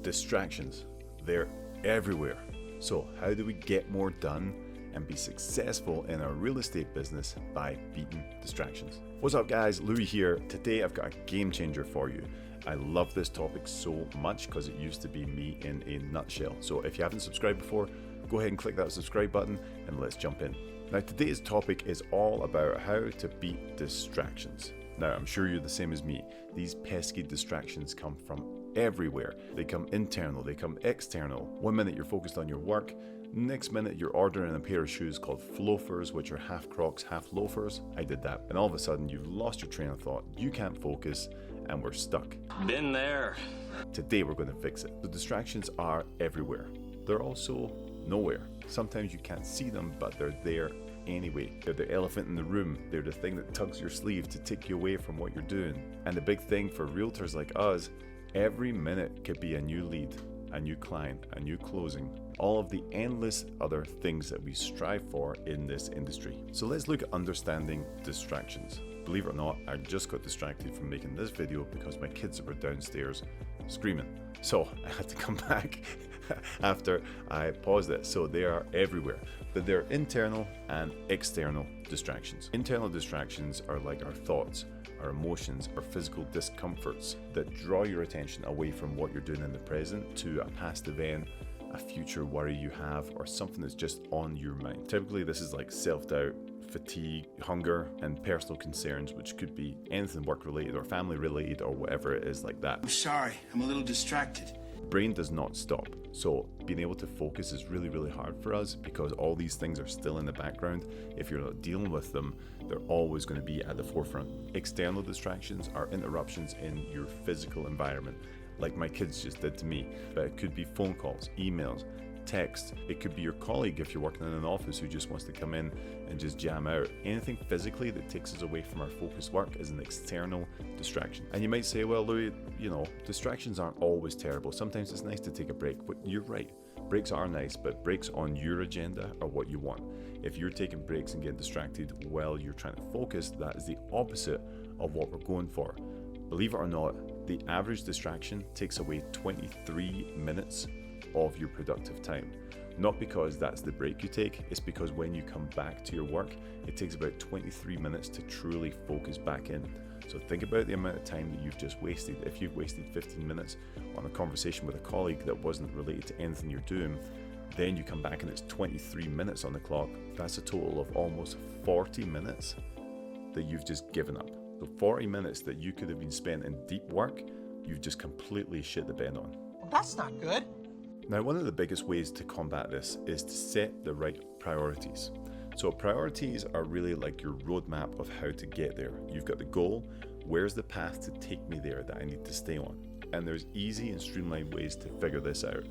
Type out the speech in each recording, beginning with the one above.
Distractions, they're everywhere. So how do we get more done and be successful in our real estate business by beating distractions? What's up guys, Lewi here. Today I've got a game changer for you. I love this topic so much because it used to be me in a nutshell. So if you haven't subscribed before, go ahead and click that subscribe button and let's jump in. Now today's topic is all about how to beat distractions. Now I'm sure you're the same as me. These pesky distractions come from everywhere. They come internal, they come external. One minute you're focused on your work, next minute you're ordering a pair of shoes called loafers, which are half Crocs, half loafers. I did that. And all of a sudden you've lost your train of thought, you can't focus, and we're stuck. Been there. Today we're going to fix it. The distractions are everywhere. They're also nowhere. Sometimes you can't see them, but they're there anyway. They're the elephant in the room. They're the thing that tugs your sleeve to take you away from what you're doing. And the big thing for realtors like us, every minute could be a new lead, a new client, a new closing, all of the endless other things that we strive for in this industry. So let's look at understanding distractions. Believe it or not, I just got distracted from making this video because my kids were downstairs screaming. So I had to come back after I paused it. So they are everywhere, but they're internal and external distractions. Internal distractions are like our thoughts, our emotions, our physical discomforts that draw your attention away from what you're doing in the present to a past event, a future worry you have, or something that's just on your mind. Typically this is like self-doubt, fatigue, hunger, and personal concerns, which could be anything work related or family related or whatever it is like that. I'm sorry, I'm a little distracted. Brain does not stop. So being able to focus is really, really hard for us because all these things are still in the background. If you're not dealing with them, they're always going to be at the forefront. External distractions are interruptions in your physical environment, like my kids just did to me. But it could be phone calls, emails, text. It could be your colleague if you're working in an office who just wants to come in and just jam out. Anything physically that takes us away from our focused work is an external distraction. And you might say, well, Lewi, distractions aren't always terrible. Sometimes it's nice to take a break, but you're right. Breaks are nice, but breaks on your agenda are what you want. If you're taking breaks and getting distracted while you're trying to focus, that is the opposite of what we're going for. Believe it or not, the average distraction takes away 23 minutes of your productive time. Not because that's the break you take, it's because when you come back to your work, it takes about 23 minutes to truly focus back in. So think about the amount of time that you've just wasted. If you've wasted 15 minutes on a conversation with a colleague that wasn't related to anything you're doing, then you come back and it's 23 minutes on the clock. That's a total of almost 40 minutes that you've just given up. So 40 minutes that you could have been spent in deep work, you've just completely shit the bed on. Well, that's not good. Now, one of the biggest ways to combat this is to set the right priorities. So priorities are really like your roadmap of how to get there. You've got the goal, where's the path to take me there that I need to stay on? And there's easy and streamlined ways to figure this out.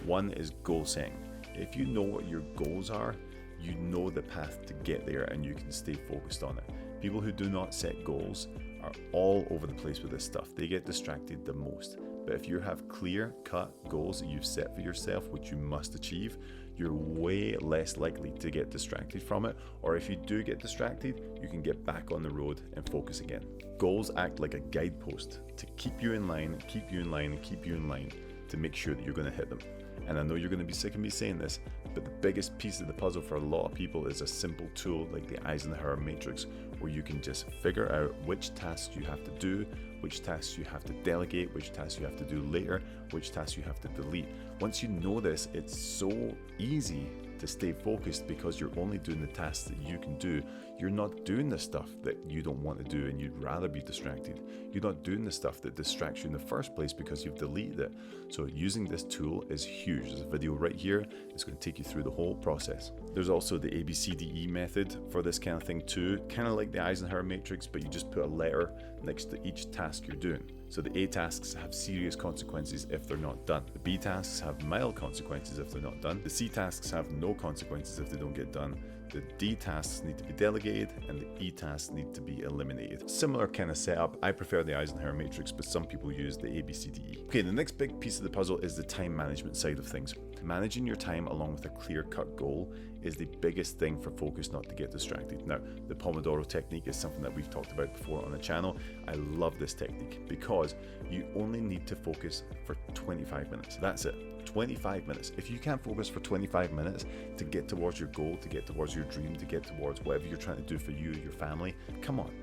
One is goal setting. If you know what your goals are, you know the path to get there and you can stay focused on it. People who do not set goals are all over the place with this stuff. They get distracted the most. But if you have clear-cut goals that you've set for yourself, which you must achieve, you're way less likely to get distracted from it. Or if you do get distracted, you can get back on the road and focus again. Goals act like a guidepost to keep you in line, keep you in line, and keep you in line to make sure that you're going to hit them. And I know you're going to be sick of me saying this, but the biggest piece of the puzzle for a lot of people is a simple tool like the Eisenhower matrix, where you can just figure out which tasks you have to do, which tasks you have to delegate, which tasks you have to do later, which tasks you have to delete. Once you know this, it's so easy to stay focused because you're only doing the tasks that you can do. You're not doing the stuff that you don't want to do and you'd rather be distracted. You're not doing the stuff that distracts you in the first place because you've deleted it. So using this tool is huge. There's a video right here. It's going to take you through the whole process. There's also the ABCDE method for this kind of thing too, kind of like the Eisenhower matrix, but you just put a letter next to each task you're doing. So the A tasks have serious consequences if they're not done. The B tasks have mild consequences if they're not done. The C tasks have no consequences if they don't get done. The D tasks need to be delegated and the E tasks need to be eliminated. Similar kind of setup. I prefer the Eisenhower matrix, but some people use the ABCDE. Okay, the next big piece of the puzzle is the time management side of things. Managing your time along with a clear-cut goal is the biggest thing for focus not to get distracted. Now, the Pomodoro technique is something that we've talked about before on the channel. I love this technique because you only need to focus for 25 minutes. That's it. 25 minutes. If you can't focus for 25 minutes to get towards your goal, to get towards your dream, to get towards whatever you're trying to do for you, your family, come on.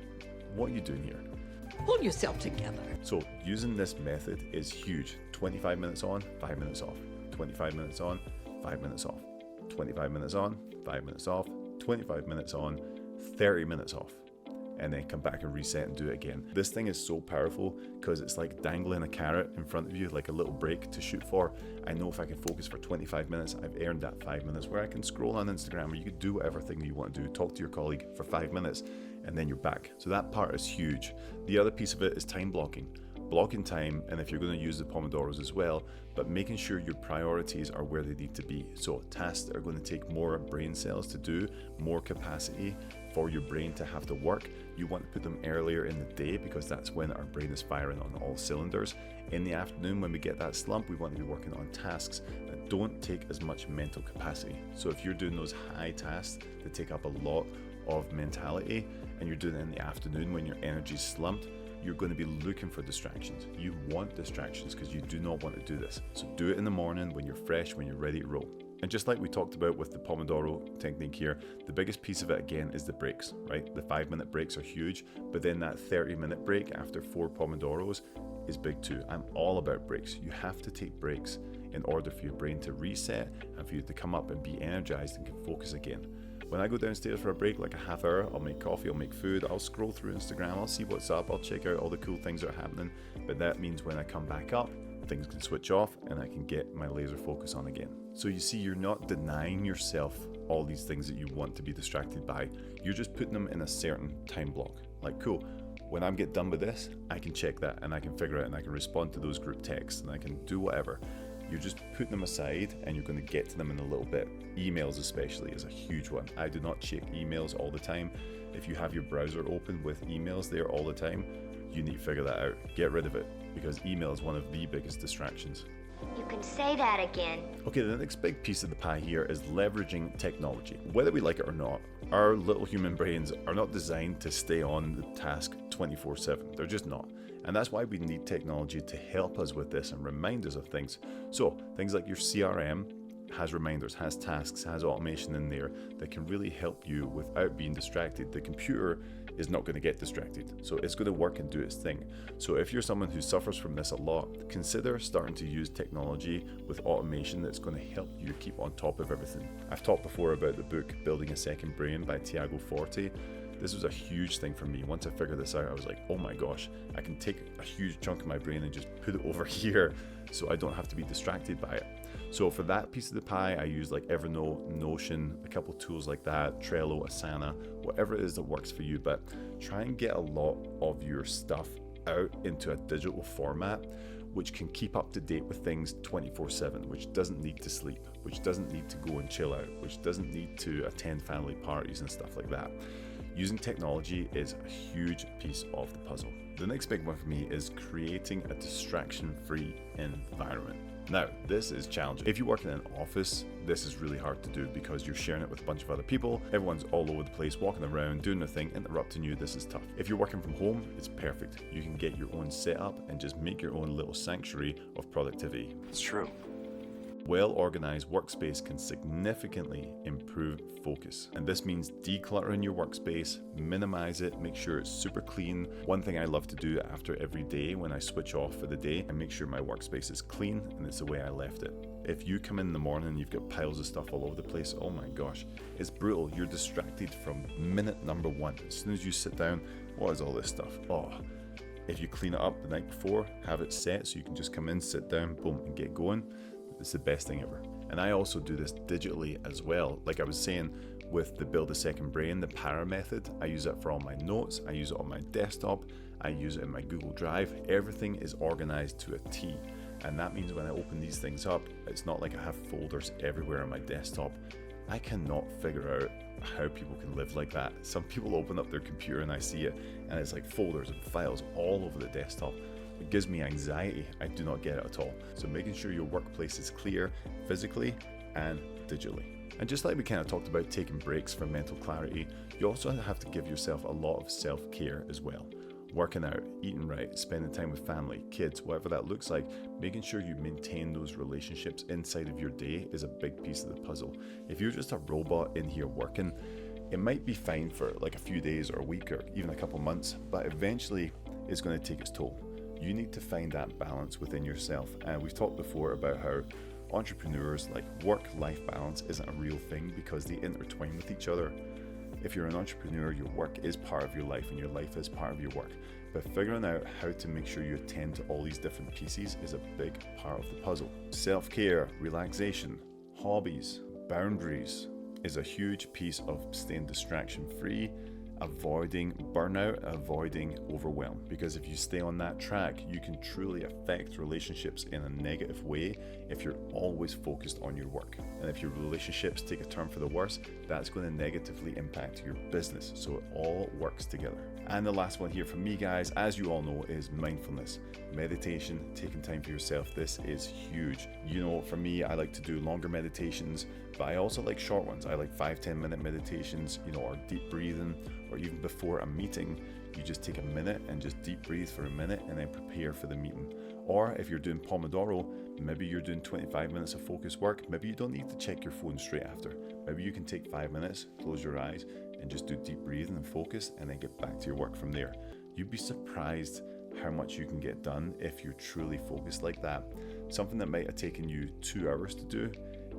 What are you doing here? Pull yourself together. So using this method is huge. 25 minutes on, 5 minutes off. 25 minutes on, 5 minutes off. 25 minutes on, 5 minutes off. 25 minutes on, 30 minutes off. And then come back and reset and do it again. This thing is so powerful because it's like dangling a carrot in front of you, like a little break to shoot for. I know if I can focus for 25 minutes, I've earned that 5 minutes where I can scroll on Instagram, or you could do whatever thing you want to do, talk to your colleague for 5 minutes, and then you're back. So that part is huge. The other piece of it is time blocking. Blocking time, and if you're going to use the Pomodoros as well, but making sure your priorities are where they need to be. So tasks that are going to take more brain cells to do, more capacity for your brain to have to work, you want to put them earlier in the day because that's when our brain is firing on all cylinders. In the afternoon, when we get that slump, we want to be working on tasks that don't take as much mental capacity. So if you're doing those high tasks that take up a lot of mentality and you're doing it in the afternoon when your energy's slumped, you're going to be looking for distractions. You want distractions because you do not want to do this. So do it in the morning when you're fresh, when you're ready to roll. And just like we talked about with the Pomodoro technique here, the biggest piece of it again is the breaks, right? The 5-minute breaks are huge, but then that 30-minute break after 4 Pomodoros is big too. I'm all about breaks. You have to take breaks in order for your brain to reset and for you to come up and be energized and can focus again. When I go downstairs for a break, like a half hour, I'll make coffee, I'll make food, I'll scroll through Instagram, I'll see what's up, I'll check out all the cool things that are happening. But that means when I come back up, things can switch off and I can get my laser focus on again. So you see, you're not denying yourself all these things that you want to be distracted by. You're just putting them in a certain time block. Like, cool, when I get done with this, I can check that and I can figure it and I can respond to those group texts and I can do whatever. You're just putting them aside and you're going to get to them in a little bit. Emails especially is a huge one. I do not check emails all the time. If you have your browser open with emails there all the time, you need to figure that out. Get rid of it because email is one of the biggest distractions. You can say that again. Okay, the next big piece of the pie here is leveraging technology. Whether we like it or not, our little human brains are not designed to stay on the task 24/7. They're just not. And that's why we need technology to help us with this and remind us of things. So things like your CRM has reminders, has tasks, has automation in there that can really help you without being distracted. The computer is not going to get distracted, so it's going to work and do its thing. So if you're someone who suffers from this a lot, consider starting to use technology with automation that's going to help you keep on top of everything. I've talked before about the book Building a Second Brain by Tiago Forte. This was a huge thing for me. Once I figured this out, I was like, oh my gosh, I can take a huge chunk of my brain and just put it over here so I don't have to be distracted by it. So for that piece of the pie, I use like Evernote, Notion, a couple tools like that, Trello, Asana, whatever it is that works for you. But try and get a lot of your stuff out into a digital format, which can keep up to date with things 24/7, which doesn't need to sleep, which doesn't need to go and chill out, which doesn't need to attend family parties and stuff like that. Using technology is a huge piece of the puzzle. The next big one for me is creating a distraction-free environment. Now, this is challenging. If you work in an office, this is really hard to do because you're sharing it with a bunch of other people. Everyone's all over the place, walking around, doing their thing, interrupting you. This is tough. If you're working from home, it's perfect. You can get your own setup and just make your own little sanctuary of productivity. It's true. Well-organized workspace can significantly improve focus. And this means decluttering your workspace, minimize it, make sure it's super clean. One thing I love to do after every day when I switch off for the day, I make sure my workspace is clean and it's the way I left it. If you come in the morning and you've got piles of stuff all over the place, oh my gosh, it's brutal. You're distracted from minute number one. As soon as you sit down, what is all this stuff? Oh. If you clean it up the night before, have it set so you can just come in, sit down, boom, and get going. It's the best thing ever. And I also do this digitally as well. Like I was saying with the Build a Second Brain, the PARA method, I use it for all my notes, I use it on my desktop, I use it in my Google Drive. Everything is organized to a T. And that means when I open these things up, it's not like I have folders everywhere on my desktop. I cannot figure out how people can live like that. Some people open up their computer and I see it, and it's like folders and files all over the desktop. It gives me anxiety. I do not get it at all. So making sure your workplace is clear physically and digitally. And just like we kind of talked about taking breaks for mental clarity, you also have to give yourself a lot of self-care as well. Working out, eating right, spending time with family, kids, whatever that looks like, making sure you maintain those relationships inside of your day is a big piece of the puzzle. If you're just a robot in here working, it might be fine for like a few days or a week or even a couple months, but eventually it's going to take its toll. You need to find that balance within yourself. And we've talked before about how entrepreneurs, like work-life balance isn't a real thing because they intertwine with each other. If you're an entrepreneur, your work is part of your life and your life is part of your work. But figuring out how to make sure you attend to all these different pieces is a big part of the puzzle. Self-care, relaxation, hobbies, boundaries is a huge piece of staying distraction-free, avoiding burnout, avoiding overwhelm. Because if you stay on that track, you can truly affect relationships in a negative way if you're always focused on your work. And if your relationships take a turn for the worse, that's going to negatively impact your business. So it all works together. And the last one here from me, guys, as you all know, is mindfulness. Meditation, taking time for yourself. This is huge. You know, for me, I like to do longer meditations, but I also like short ones. I like 5-10 minute meditations, you know, or deep breathing, or even before a meeting, you just take a minute and just deep breathe for a minute and then prepare for the meeting. Or if you're doing Pomodoro, maybe you're doing 25 minutes of focused work, maybe you don't need to check your phone straight after. Maybe you can take 5 minutes, close your eyes, and just do deep breathing and focus, and then get back to your work from there. You'd be surprised how much you can get done if you're truly focused like that. Something that might have taken you 2 hours to do,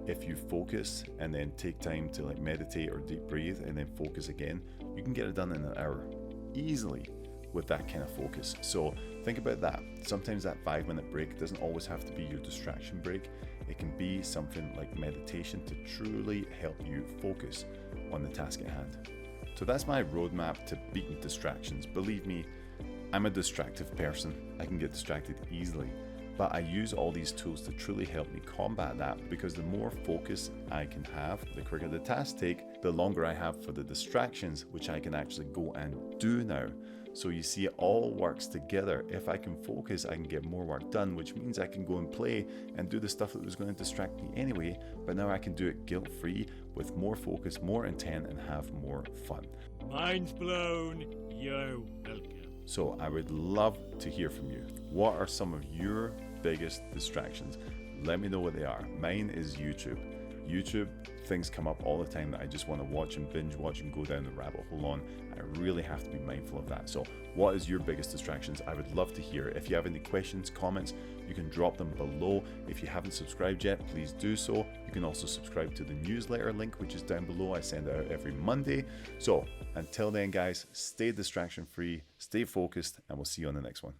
if you focus and then take time to like meditate or deep breathe and then focus again, you can get it done in an hour easily with that kind of focus. So think about that. Sometimes that 5-minute break doesn't always have to be your distraction break. It can be something like meditation to truly help you focus on the task at hand. So that's my roadmap to beating distractions. Believe me, I'm a distractive person. I can get distracted easily. But I use all these tools to truly help me combat that, because the more focus I can have, the quicker the tasks take, the longer I have for the distractions, which I can actually go and do now. So you see, it all works together. If I can focus, I can get more work done, which means I can go and play and do the stuff that was going to distract me anyway, but now I can do it guilt-free with more focus, more intent, and have more fun. Mind's blown. You're welcome. So I would love to hear from you. What are some of your biggest distractions? Let me know what they are. Mine is YouTube. YouTube, things come up all the time that I just want to watch and binge watch and go down the rabbit hole on. I really have to be mindful of that. So what is your biggest distractions? I would love to hear. If you have any questions, comments, you can drop them below. If you haven't subscribed yet, please do so. You can also subscribe to the newsletter link, which is down below. I send it out every Monday. So until then, guys, stay distraction free, stay focused, and we'll see you on the next one.